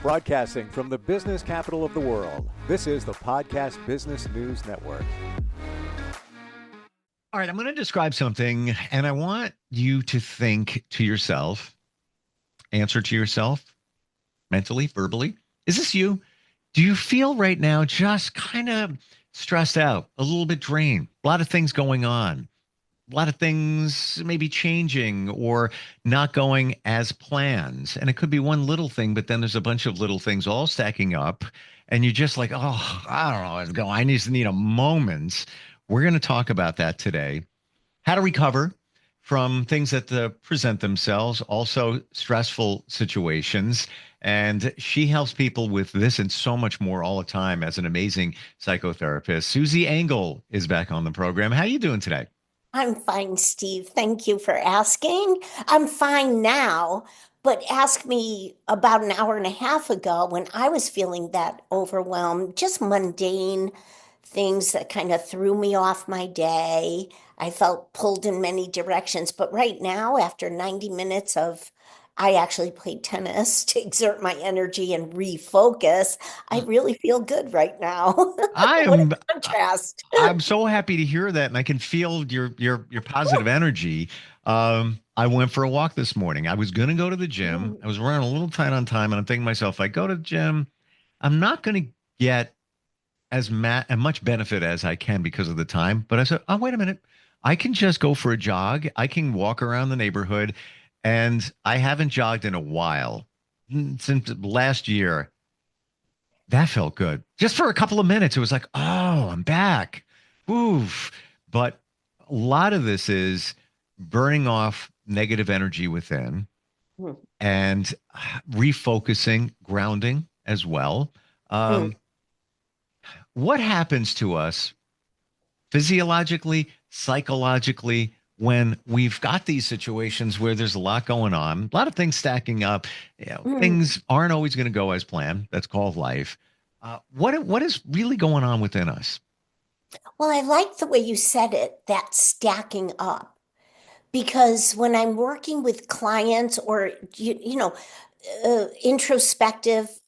Broadcasting from the business capital of the world, this is the Podcast Business News Network. All right, I'm going to describe something, and I want you to think to yourself, answer to yourself, mentally, verbally. Is this you? Do you feel right now just kind of stressed out, a little bit drained, a lot of things going on, a lot of things maybe changing or not going as planned? And it could be one little thing, but then there's a bunch of little things all stacking up, and you're just like, oh, I don't know what's going on. I just need a moment. We're going to talk about that today. How to recover from things that present themselves, also stressful situations. And she helps people with this and so much more all the time as an amazing psychotherapist. Susie Engel is back on the program. How are you doing today? I'm fine, Steve. Thank you for asking. I'm fine now, but ask me about an hour and a half ago when I was feeling that overwhelmed, just mundane things that kind of threw me off my day. I felt pulled in many directions, but right now, after 90 minutes I actually played tennis to exert my energy and refocus. I really feel good right now. I What a am contrast. I'm so happy to hear that, and I can feel your positive energy. I went for a walk this morning. I was going to go to the gym. I was running a little tight on time, and I'm thinking to myself, if I go to the gym, I'm not going to get as much benefit as I can because of the time. But I said, oh, wait a minute. I can just go for a jog. I can walk around the neighborhood, and I haven't jogged in a while since last year. That felt good. Just for a couple of minutes, it was like, oh, I'm back. Oof. But a lot of this is burning off negative energy within Mm. and refocusing, grounding as well. Mm. What happens to us physiologically, psychologically, when we've got these situations where there's a lot going on, a lot of things stacking up, things aren't always going to go as planned. That's called life. What is really going on within us? Well, I like the way you said it, that stacking up. Because when I'm working with clients or, introspective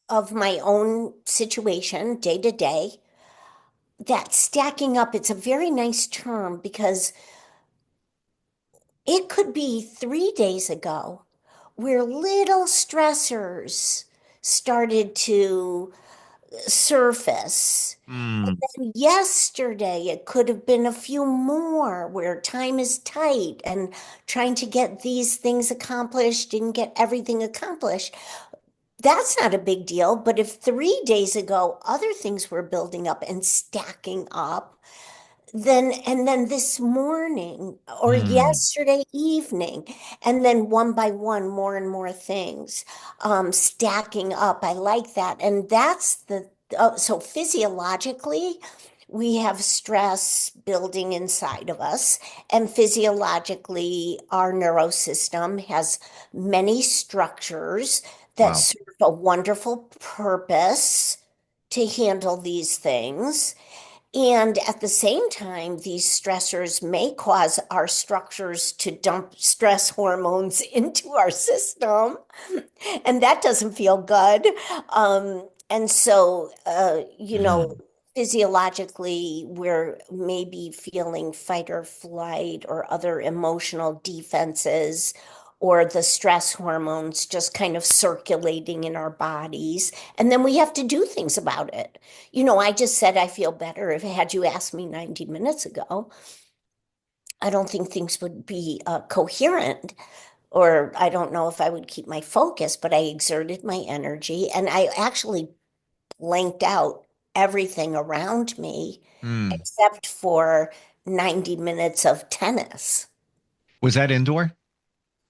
of my own situation day to day, that stacking up, it's a very nice term because it could be 3 days ago where little stressors started to surface. And Mm, then yesterday, it could have been a few more where time is tight and trying to get these things accomplished, didn't get everything accomplished. That's not a big deal. But if 3 days ago, other things were building up and stacking up, and then this morning or mm, yesterday evening, and then one by one, more and more things stacking up. I like that. And that's so physiologically, we have stress building inside of us. And physiologically, our neurosystem has many structures that wow. serve a wonderful purpose to handle these things. And at the same time, these stressors may cause our structures to dump stress hormones into our system, and that doesn't feel good. And so, Mm, physiologically, we're maybe feeling fight or flight or other emotional defenses, or the stress hormones just kind of circulating in our bodies. And then we have to do things about it. I just said I feel better. If had you asked me 90 minutes ago, I don't think things would be coherent, or I don't know if I would keep my focus, but I exerted my energy and I actually blanked out everything around me mm. except for 90 minutes of tennis. Was that indoor?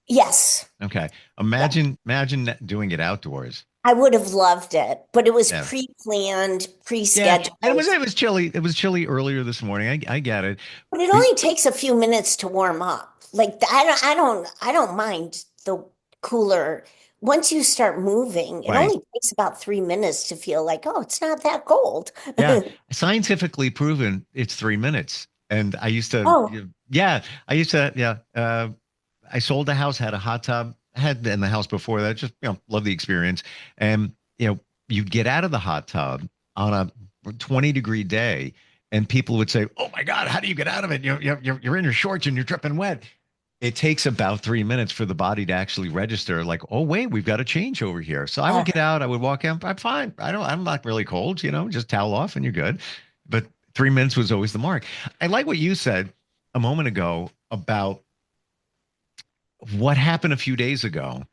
Yes. Okay. Yeah. Imagine doing it outdoors. I would have loved it, but it was Yeah. pre-planned, Yeah. And pre-scheduled. it was chilly. It was chilly earlier this morning. I get it. But it We, only takes a few minutes to warm up. Like I don't mind the cooler. Once you start moving, it right. only takes about 3 minutes to feel like, oh, it's not that cold. Yeah, scientifically proven it's 3 minutes. And I used to, Oh, yeah, I used to, yeah. I sold a house, had a hot tub, had in the house before that. Just, love the experience. And, you'd get out of the hot tub on a 20-degree day, and people would say, "Oh my God, how do you get out of it? You're in your shorts and you're dripping wet." It takes about 3 minutes for the body to actually register, like, "Oh wait, we've got a change over here." So I would Uh, get out, I would walk in, I'm fine. I'm not really cold, just towel off and you're good. But 3 minutes was always the mark. I like what you said a moment ago about what happened a few days ago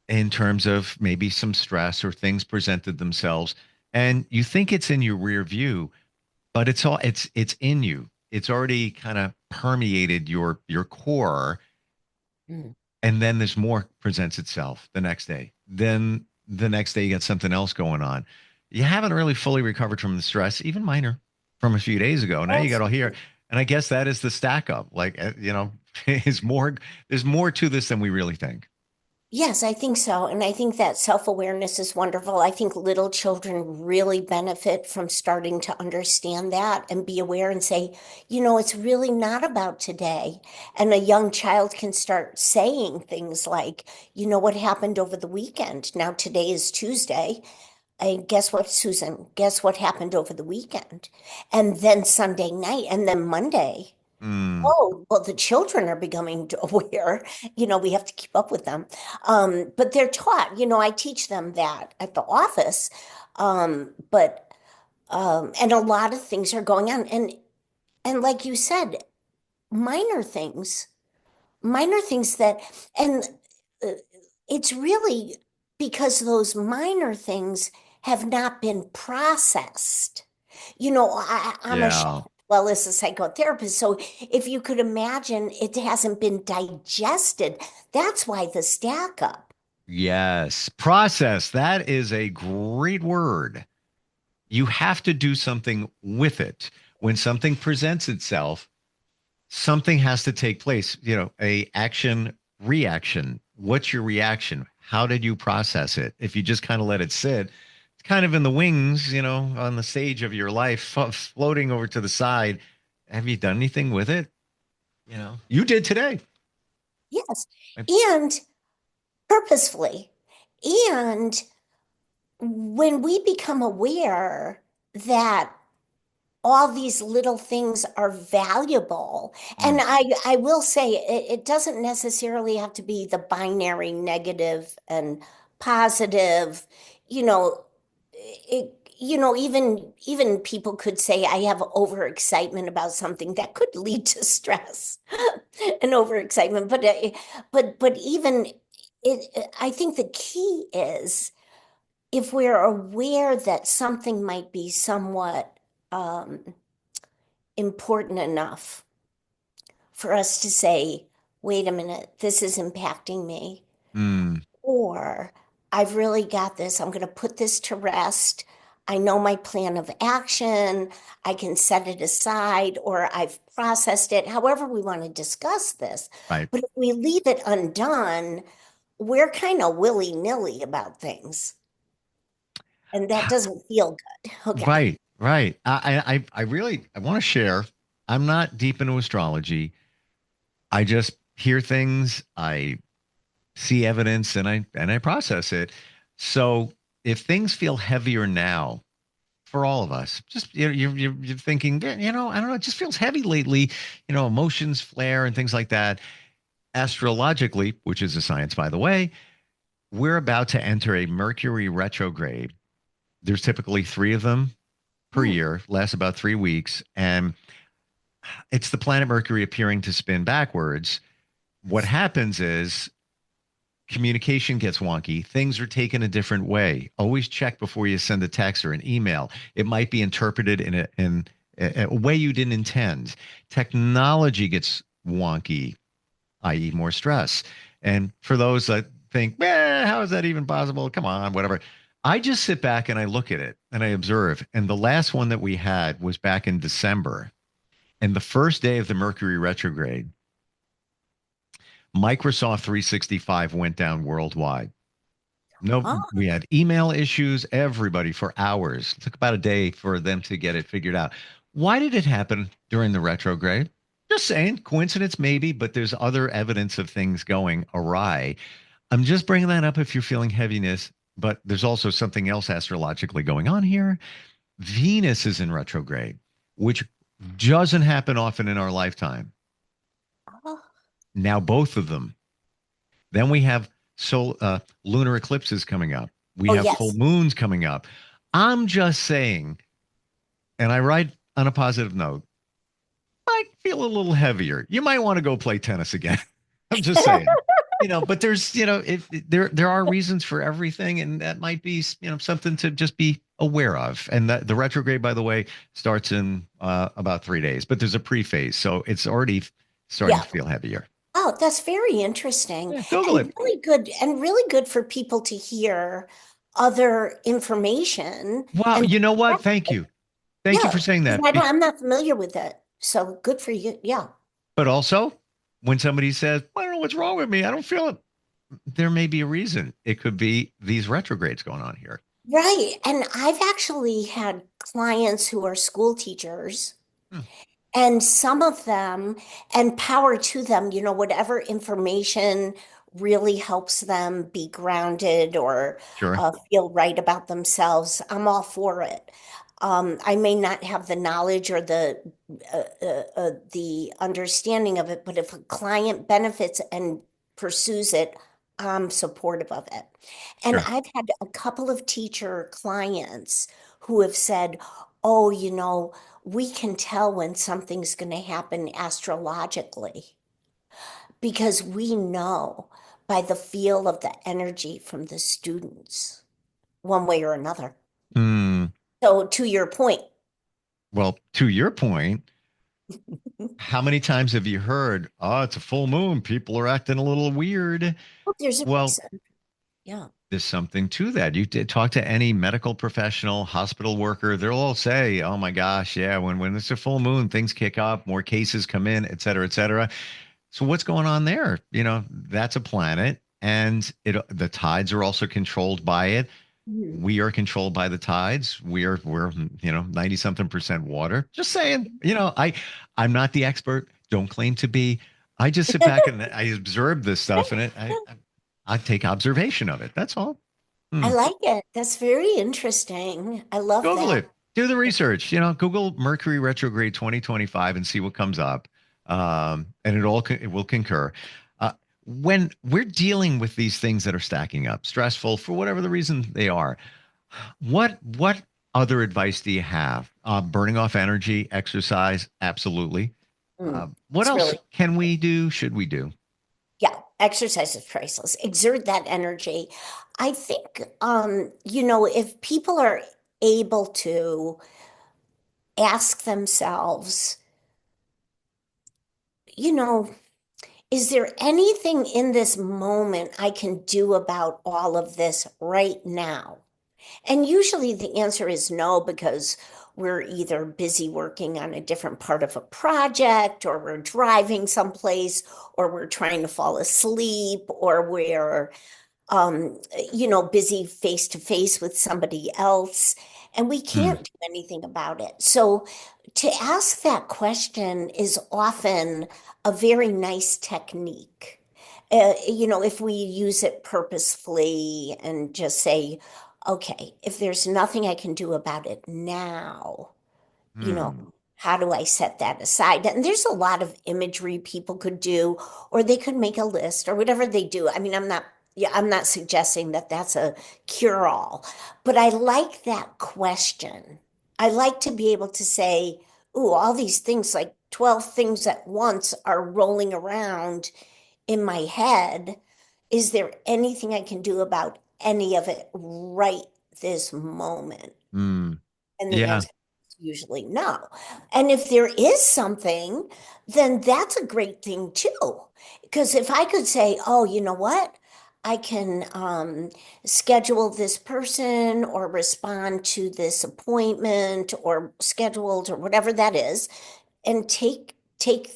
in terms of maybe some stress or things presented themselves, and you think it's in your rear view, but it's in you. It's already kind of permeated your core, mm. and then there's more presents itself the next day. Then the next day you got something else going on. You haven't really fully recovered from the stress, even minor, from a few days ago. Now you got all here, and I guess that is the stack up. Like, is more. There's more to this than we really think. Yes, I think so. And I think that self-awareness is wonderful. I think little children really benefit from starting to understand that and be aware and say, it's really not about today. And a young child can start saying things like, what happened over the weekend? Now today is Tuesday. And guess what, Susan? Guess what happened over the weekend? And then Sunday night and then Monday. Mm, Oh, well, the children are becoming aware. We have to keep up with them. But they're taught, I teach them that at the office. But and a lot of things are going on. And like you said, minor things, minor things that, and uh, it's really because those minor things have not been processed. I'm a chef yeah. as well as a psychotherapist. So if you could imagine it hasn't been digested, that's why the stack up. Yes. Process. That is a great word. You have to do something with it. When something presents itself, something has to take place. A action reaction. What's your reaction? How did you process it? If you just kind of let it sit, it's kind of in the wings, on the stage of your life, floating over to the side. Have you done anything with it? You did today. Yes. And purposefully. And when we become aware that all these little things are valuable. And Mm, I will say it doesn't necessarily have to be the binary negative and positive. You know, even people could say I have overexcitement about something that could lead to stress and overexcitement. But even I think the key is if we're aware that something might be somewhat important enough for us to say, wait a minute, this is impacting me, mm, or I've really got this, I'm going to put this to rest. I know my plan of action. I can set it aside, or I've processed it, however we want to discuss this. right. But if we leave it undone, we're kind of willy-nilly about things. And that doesn't feel good. Okay. Right, right. I really I want to share. I'm not deep into astrology. I just hear things, I see evidence, and I process it. So if things feel heavier now for all of us, just you're thinking, "Yeah, I don't know, it just feels heavy lately. Emotions flare and things like that. Astrologically, which is a science, by the way, we're about to enter a Mercury retrograde. There's typically three of them per Hmm. year, lasts about 3 weeks. And it's the planet Mercury appearing to spin backwards. What happens is communication gets wonky. Things are taken a different way. Always check before you send a text or an email. It might be interpreted in a way you didn't intend. Technology gets wonky, i.e., more stress. And for those that think, how is that even possible? Come on, whatever. I just sit back and I look at it and I observe. And the last one that we had was back in December. And the first day of the Mercury retrograde, Microsoft 365 went down worldwide. No, Oh, we had email issues, everybody for hours. It took about a day for them to get it figured out. Why did it happen during the retrograde? Just saying, coincidence maybe, but there's other evidence of things going awry. I'm just bringing that up if you're feeling heaviness, but there's also something else astrologically going on here. Venus is in retrograde, which doesn't happen often in our lifetime. Oh, Now, both of them. Then we have lunar eclipses coming up. We oh have full yes. moons coming up. I'm just saying, and I write on a positive note, might feel a little heavier. You might want to go play tennis again. I'm just saying. But there's, if there are reasons for everything, and that might be, something to just be aware of. And the retrograde, by the way, starts in about 3 days, but there's a pre-phase, so it's already starting Yeah. to feel heavier. Oh, that's very interesting Yeah, Google it. and really good for people to hear other information Wow, and you know what? Thank you. Thank you yeah, for saying 'cause that. I'm not familiar with it. So good for you. Yeah. But also, when somebody says, I don't know what's wrong with me, I don't feel it, there may be a reason. It could be these retrogrades going on here. Right. And I've actually had clients who are school teachers. Hmm, And some of them, and power to them, whatever information really helps them be grounded or sure, feel right about themselves, I'm all for it. I may not have the knowledge or the understanding of it, but if a client benefits and pursues it, I'm supportive of it. And sure. I've had a couple of teacher clients who have said, "Oh, we can tell when something's going to happen astrologically because we know by the feel of the energy from the students, one way or another." Hmm. So, to your point, Well, to your point, how many times have you heard, oh, it's a full moon, people are acting a little weird? oh, there's a Well, reason. Yeah. there's something to that. You did talk to any medical professional, hospital worker, they'll all say, "Oh my gosh, yeah, when it's a full moon, things kick up, more cases come in, et cetera, et cetera." So what's going on there? That's a planet, and the tides are also controlled by it. Mhm. We are controlled by the tides. We're 90 something percent water. Just saying, I'm not the expert. Don't claim to be. I just sit back and I observe this stuff, and I take observation of it. That's all. I Hmm. like it. That's very interesting. I love Google that. it. Do the research. Google Mercury retrograde 2025 and see what comes up. And it will concur. When we're dealing with these things that are stacking up, stressful for whatever the reason they are, what other advice do you have? Burning off energy, exercise, absolutely. What It's else really, can we do? Should we do? yeah, exercise is priceless. Exert that energy. I think, if people are able to ask themselves, you know, is there anything in this moment I can do about all of this right now? And usually the answer is no, because we're either busy working on a different part of a project, or we're driving someplace, or we're trying to fall asleep, or we're um, busy face to face with somebody else, and we Hmm. can't do anything about it. So to ask that question is often a very nice technique. If we use it purposefully and just say, okay, if there's nothing I can do about it now, you know, Hmm. how do I set that aside? And there's a lot of imagery people could do, or they could make a list or whatever they do. I mean, I'm not suggesting that that's a cure-all, but I like that question. I like to be able to say, ooh, all these things, like 12 things at once, are rolling around in my head. Is there anything I can do about any of it right this moment? Hmm. And the Yeah. answer is usually no. And if there is something, then that's a great thing too. Because if I could say, oh, you know what? I can schedule this person or respond to this appointment or scheduled or whatever that is, and take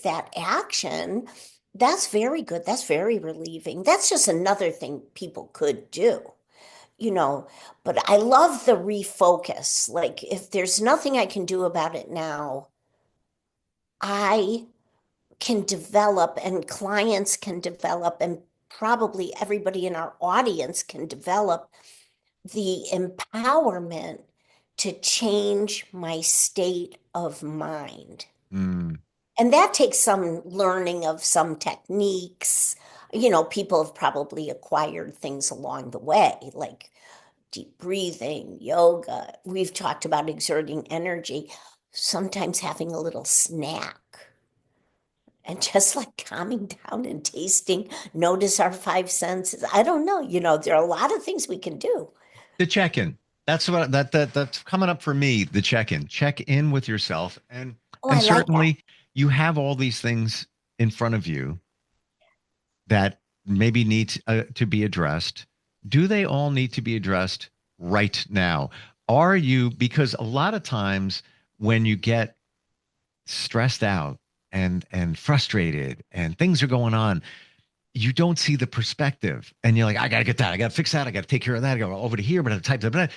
that action. That's very good. That's very relieving. That's just another thing people could do, you know, but I love the refocus. Like, if there's nothing I can do about it now, I can develop, and clients can develop, and probably everybody in our audience can develop the empowerment to change my state of mind. Mm. And that takes some learning of some techniques. People have probably acquired things along the way, like deep breathing, yoga. We've talked about exerting energy, sometimes having a little snack and just like calming down and tasting, notice our five senses. I don't know, there are a lot of things we can do. The check-in. That's what that's coming up for me. The check-in. Check in with yourself, and Oh, and I like that. certainly you have all these things in front of you that maybe need to be addressed. Do they all need to be addressed right now? Are you, because a lot of times when you get stressed out and frustrated and things are going on, you don't see the perspective, and you're like, I got to get that, I got to fix that, I got to take care of that, I go over to here, but I type that.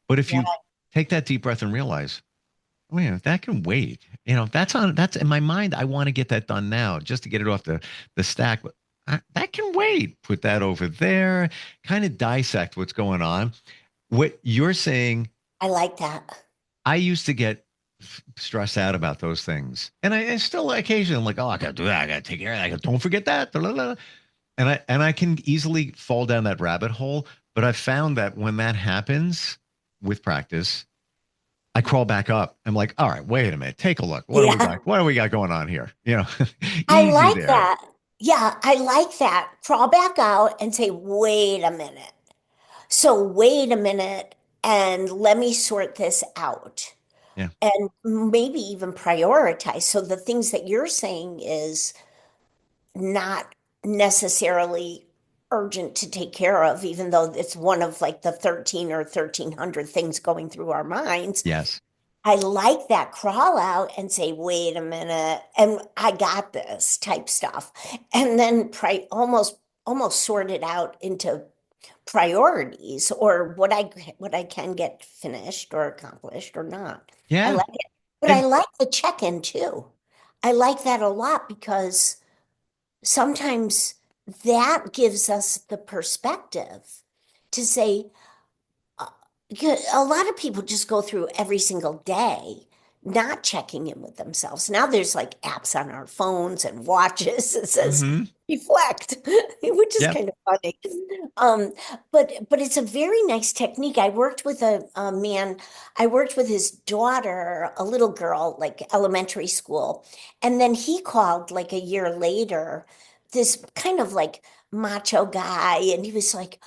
But if Yeah. you take that deep breath and realize, wait a minute, that can wait. That's in my mind. I want to get that done now just to get it off the stack. But that can wait. Put that over there. Kind of dissect what's going on. What you're saying, I like that. I used to get stressed out about those things, and I still occasionally I'm like, oh, I got to do that. I got to take care of that. Don't forget that. Blah, blah, blah. And I can easily fall down that rabbit hole. But I've found that when that happens with practice, I crawl back up. I'm like, all right, wait a minute. Take a look. What do we Yeah. got? What do we got going on here? I Easy like there. that. Yeah, I like that. Crawl back out and say, wait a minute. So wait a minute and let me sort this out. Yeah. And maybe even prioritize. So the things that you're saying is not necessarily urgent to take care of, even though it's one of like the 13 or 1300 things going through our minds. Yes. I like that crawl out and say, wait a minute, and I got this type stuff. And then almost sort it out into priorities or what I can get finished or accomplished or not. I Yeah. like it. But I And like the check-in too. I like that a lot because sometimes that gives us the perspective to say, a lot of people just go through every single day not checking in with themselves. Now there's like apps on our phones and watches that says mhm. reflect, which is Yep. kind of funny. Um, but it's a very nice technique. I worked with a man, I worked with his daughter, a little girl, like elementary school. And then he called like a year later, this kind of like macho guy, and he was like,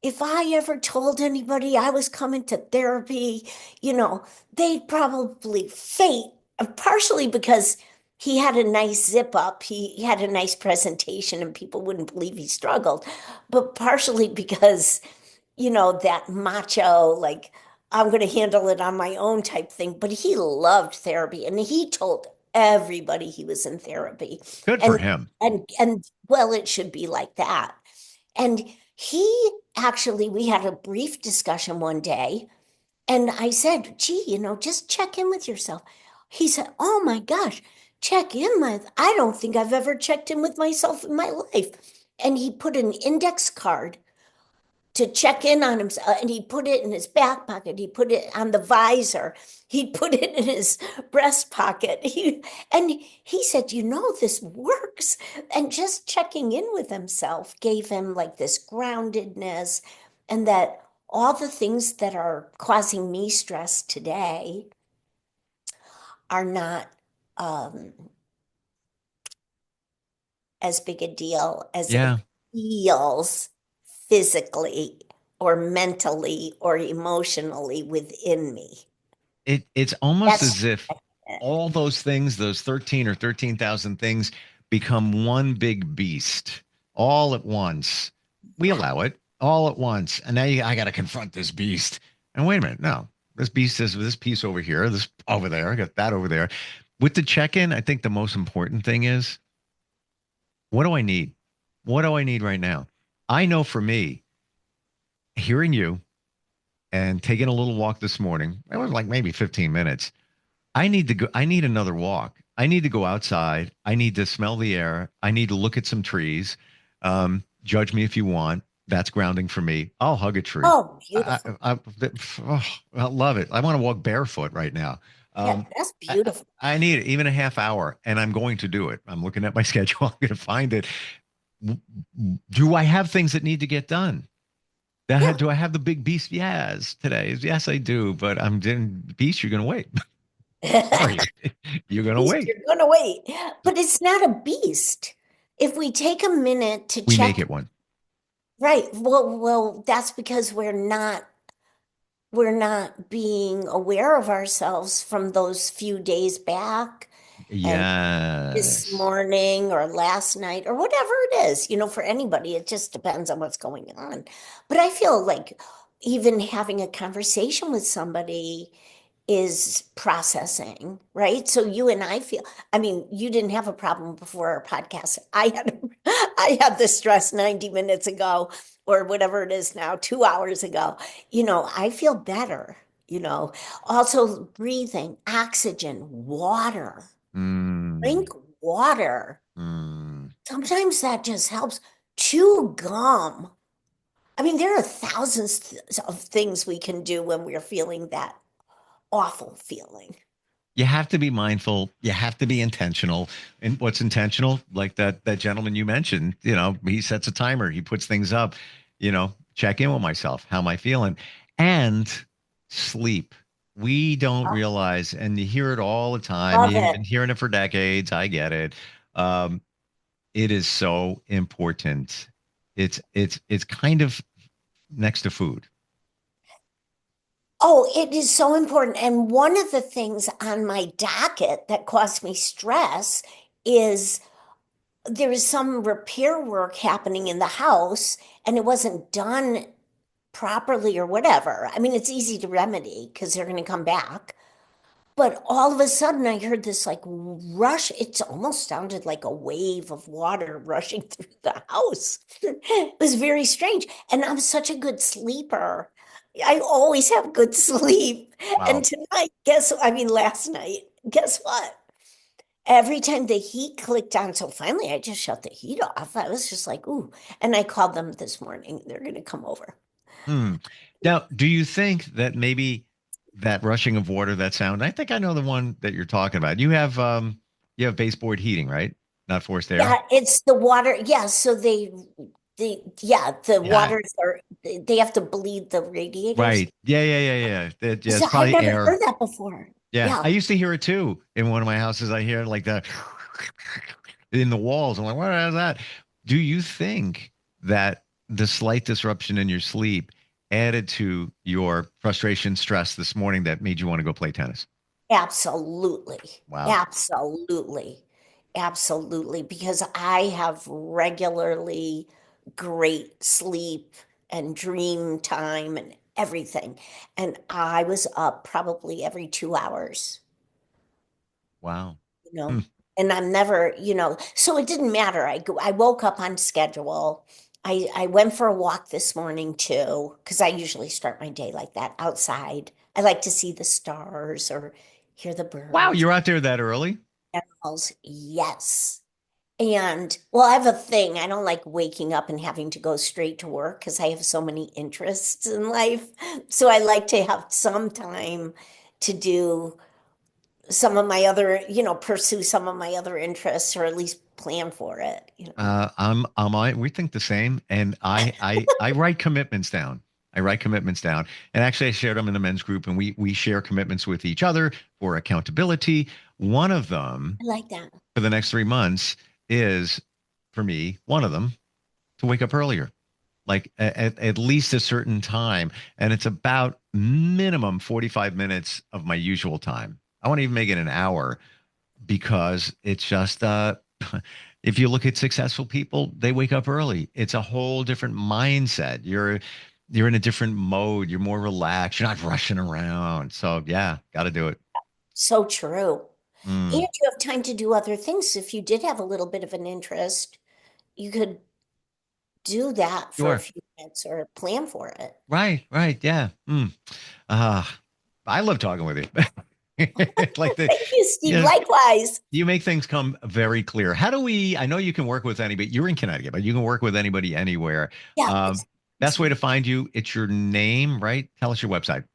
if I ever told anybody I was coming to therapy, you know, they'd probably faint, partially because he had a nice zip up, he had a nice presentation, and people wouldn't believe he struggled, but partially because, that macho, like, I'm going to handle it on my own type thing. But he loved therapy, and he told everybody he was in therapy. Good for And him. and well, it should be like that. And he actually, we had a brief discussion one day, and I said, gee, just check in with yourself. He said, oh my gosh, check in with, I don't think I've ever checked in with myself in my life. And he put an index card to check in on himself, and he put it in his back pocket. He put it on the visor. He put it in his breast pocket. And he said, this works. And just checking in with himself gave him like this groundedness, and that all the things that are causing me stress today are not um, as big a deal as Yeah. it feels physically or mentally or emotionally within me. It's almost That's as if all those things, those 13 or 13,000 things, become one big beast all at once. We yeah, allow it all at once. And now I got to confront this beast. And wait a minute. No, this beast is this piece over here, this over there. I got that over there. With the check in, I think the most important thing is, what do I need? What do I need right now? I know for me, hearing you and taking a little walk this morning, it was like maybe 15 minutes. I need to go. I need another walk. I need to go outside. I need to smell the air. I need to look at some trees. Judge me if you want. That's grounding for me. I'll hug a tree. Oh, beautiful. Oh, I love it. I want to walk barefoot right now. Yeah, Um, that's I, beautiful. I need even a half hour, and I'm going to do it. I'm looking at my schedule. I'm going to find it. Do I have things that need to get done? Yeah. Do I have the big beast? Yes, today. Yes, I do. But I'm doing beast. You're going to wait. Sorry, you're going to Beast, wait. you're gonna wait. But it's not a beast. If we take a minute to We make check, it one. right, well, that's because we're not being aware of ourselves from those few days back and this Yes. morning or last night or whatever it is, for anybody, it just depends on what's going on. But I feel like even having a conversation with somebody is processing, right? So you and I feel, I mean, you didn't have a problem before our podcast. I had the stress 90 minutes ago or whatever it is now, 2 hours ago. I feel better, you know. Also breathing, oxygen, water. Mm, Drink water. mm. Sometimes that just helps. Chew gum. I mean, there are thousands of things we can do when we're feeling that awful feeling. You have to be mindful. You have to be intentional. And what's intentional? Like that gentleman you mentioned, he sets a timer, he puts things up, check in with myself. How am I feeling? And sleep. We don't Oh, realize, and you hear it all the time. love You've it. been hearing it for decades. I get it. Um, it is so important. It's kind of next to food. Oh, it is so important. And one of the things on my docket that caused me stress is there is some repair work happening in the house and it wasn't done properly or whatever. I mean, it's easy to remedy because they're going to come back. But all of a sudden, I heard this like rush. It almost sounded like a wave of water rushing through the house. It was very strange. And I'm such a good sleeper. I always have good sleep. And Wow. tonight, I mean, last night, guess what? Every time the heat clicked on, so finally I just shut the heat off. I was just like, ooh. And I called them this morning. They're going to come over. Hmm. Now, do you think that maybe that rushing of water, that sound? I think I know the one that you're talking about. You have baseboard heating, right? Not forced air. Yeah, it's the water. Yeah, so yeah, the Yeah. waters are, they have to bleed the radiators. Right. Yeah. Yeah, So it's I've probably never air. heard that before. Yeah. Yeah. I used to hear it too in one of my houses. I hear like the in the walls. I'm like, what is that? Do you think that the slight disruption in your sleep added to your frustration, stress this morning that made you want to go play tennis? Absolutely. Wow. Absolutely. Absolutely. Because I have regularly great sleep and dream time and everything. And I was up probably every 2 hours, Wow. you Hmm. know, and I'm never, so it didn't matter. I woke up on schedule. I went for a walk this morning too, because I usually start my day like that outside. I like to see the stars or hear the Wow, birds. you're out there that early? Animals, yes. And well, I have a thing. I don't like waking up and having to go straight to work because I have so many interests in life. So I like to have some time to do some of my other, pursue some of my other interests or at least plan for it. We think the same, and I write commitments down. I write commitments down, and actually, I shared them in the men's group, and we share commitments with each other for accountability. One of them I like that. for the next 3 months is for me. One of them to wake up earlier, like at least a certain time, and it's about minimum 45 minutes of my usual time. I want to even make it an hour because it's just if you look at successful people, they wake up early. It's a whole different mindset. You're in a different mode. You're more relaxed. You're not rushing around. So yeah, got to do it. So true. And Mm, you have time to do other things. If you did have a little bit of an interest, you could do that for a sure. few minutes or plan for it. Right. Yeah. I love talking with you. Like the, Thank you, Steve. yes, Likewise. you make things come very clear. How do we, I know you can work with anybody, you're in Connecticut, but you can work with anybody anywhere. Yeah, Best way to find you, it's your name, right? Tell us your website.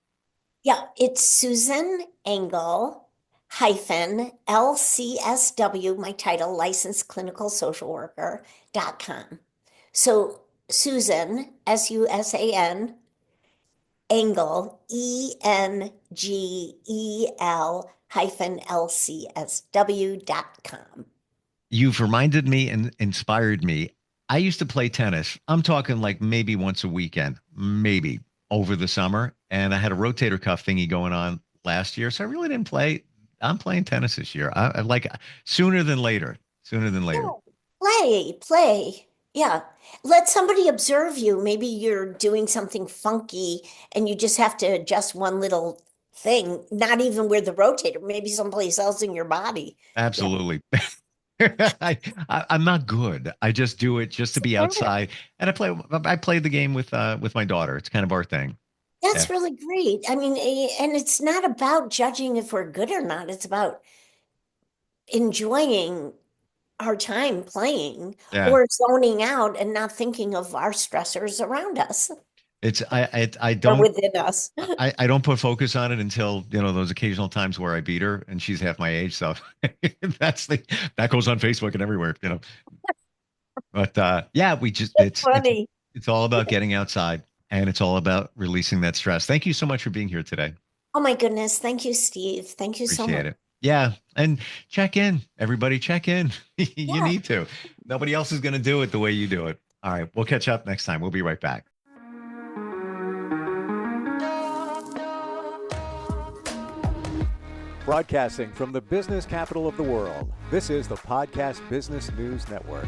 yeah, it's Susan Engel hyphen LCSW, my title, licensed clinical social worker.com. So Susan, Susan, Engel, Engel hyphen LCSW.com. You've reminded me and inspired me. I used to play tennis. I'm talking like maybe once a weekend, maybe over the summer. And I had a rotator cuff thingy going on last year. So I really didn't play. I'm playing tennis this year. I like sooner than later, sooner than later. Yeah, play. Yeah. Let somebody observe you. Maybe you're doing something funky and you just have to adjust one little thing, not even where the rotator, maybe someplace else in your body. Yeah. Absolutely. I'm not good. I just do it just to be outside. And I play the game with my daughter. It's kind of our thing. Yeah. That's really great. I mean, and it's not about judging if we're good or not. It's about enjoying our time playing Yeah. or zoning out and not thinking of our stressors around us It's I or don't within us. I don't put focus on it until, those occasional times where I beat her and she's half my age. So that goes on Facebook and everywhere. But yeah, we just Funny. it's all about getting outside and it's all about releasing that stress. Thank you so much for being here today. Oh my goodness. Thank you, Steve. Thank you so Appreciate much. it. Yeah. And check in. Everybody check in. You Yeah. need to. Nobody else is going to do it the way you do it. All right. We'll catch up next time. We'll be right back. Broadcasting from the business capital of the world, this is the Podcast Business News Network.